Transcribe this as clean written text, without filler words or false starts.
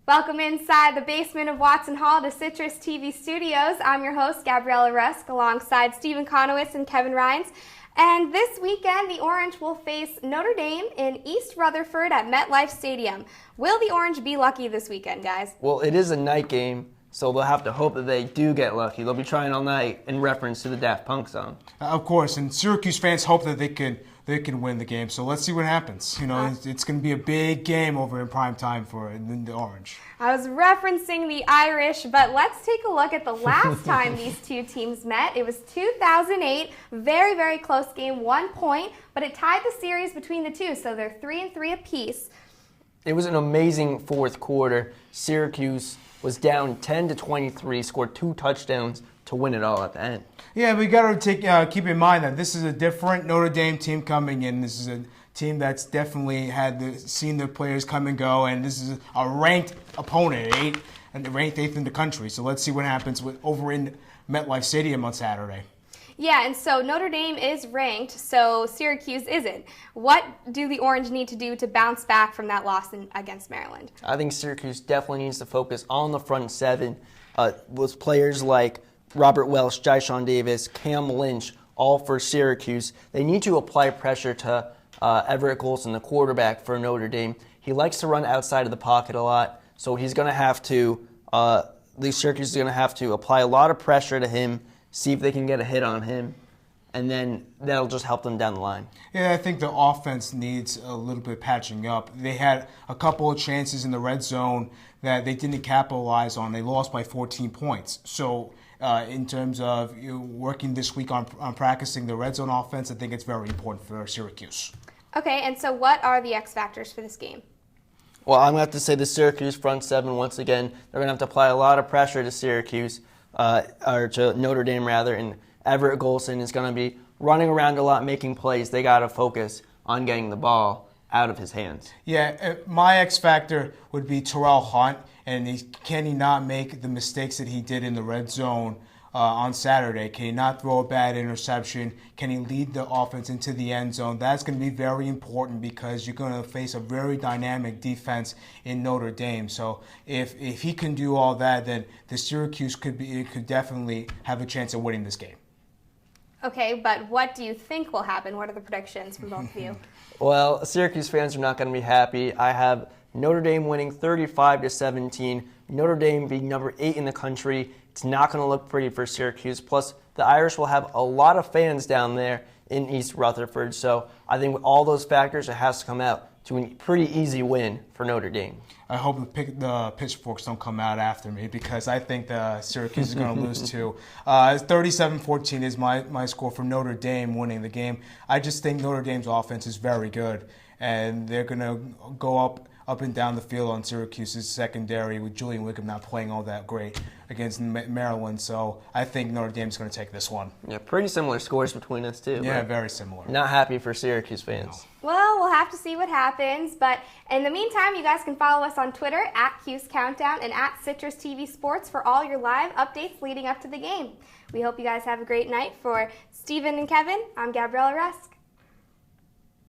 Welcome inside the basement of Watson Hall to CitrusTV Studios. I'm your host, Gabriella Rusk, alongside Stephen Konowitz and Kevin Rines. And this weekend, the Orange will face Notre Dame in East Rutherford at MetLife Stadium. Will the Orange be lucky this weekend, guys? Well, it is a night game, so they'll have to hope that they do get lucky. They'll be trying all night in reference to the Daft Punk song. Of course, and Syracuse fans hope that they can win the game. So let's see what happens. You know, it's going to be a big game over in prime time for the Orange. I was referencing the Irish, but let's take a look at the last time these two teams met. It was 2008, very, very close game, 1 point, but it tied the series between the two, so they're 3-3 apiece. It was an amazing fourth quarter. Syracuse was down 10-23, scored 2 touchdowns to win it all at the end. Yeah, we got to keep in mind that this is a different Notre Dame team coming in. This is a team that's definitely seen their players come and go, and this is a ranked opponent, ranked 8th in the country. So let's see what happens over in MetLife Stadium on Saturday. Yeah, and so Notre Dame is ranked, so Syracuse isn't. What do the Orange need to do to bounce back from that loss against Maryland? I think Syracuse definitely needs to focus on the front seven with players like Robert Welsh, Jyshawn Davis, Cam Lynch, all for Syracuse. They need to apply pressure to Everett Golson, the quarterback for Notre Dame. He likes to run outside of the pocket a lot, so he's going to have to, Syracuse is going to have to apply a lot of pressure to him, see if they can get a hit on him, and then that'll just help them down the line. Yeah, I think the offense needs a little bit patching up. They had a couple of chances in the red zone that they didn't capitalize on. They lost by 14 points. So in terms of working this week on practicing the red zone offense, I think it's very important for Syracuse. Okay, and so what are the X factors for this game? Well, I'm going to have to say the Syracuse front seven, once again, they're going to have to apply a lot of pressure to Syracuse, or to Notre Dame rather, and Everett Golson is going to be running around a lot, making plays. They got to focus on getting the ball out of his hands. Yeah, my X factor would be Terrell Hunt, and can he not make the mistakes that he did in the red zone on Saturday? Can he not throw a bad interception? Can he lead the offense into the end zone? That's going to be very important because you're going to face a very dynamic defense in Notre Dame. So if he can do all that, then the Syracuse could definitely have a chance of winning this game. Okay, but what do you think will happen? What are the predictions from both of you? Well, Syracuse fans are not going to be happy. I have Notre Dame winning 35-17. Notre Dame being number 8 in the country. It's not going to look pretty for Syracuse. Plus, the Irish will have a lot of fans down there in East Rutherford. So I think with all those factors, it has to come out to a pretty easy win for Notre Dame. I hope the pitchforks don't come out after me because I think the Syracuse is going to lose too. 37-14 is my score for Notre Dame winning the game. I just think Notre Dame's offense is very good, and they're going to go up and down the field on Syracuse's secondary with Julian Wickham not playing all that great against Maryland. So I think Notre Dame's going to take this one. Yeah, pretty similar scores between us too. Yeah, very similar. Not happy for Syracuse fans. No. Well, we'll have to see what happens. But in the meantime, you guys can follow us on Twitter at Cuse Countdown and at CitrusTV Sports for all your live updates leading up to the game. We hope you guys have a great night. For Stephen and Kevin, I'm Gabriella Rusk.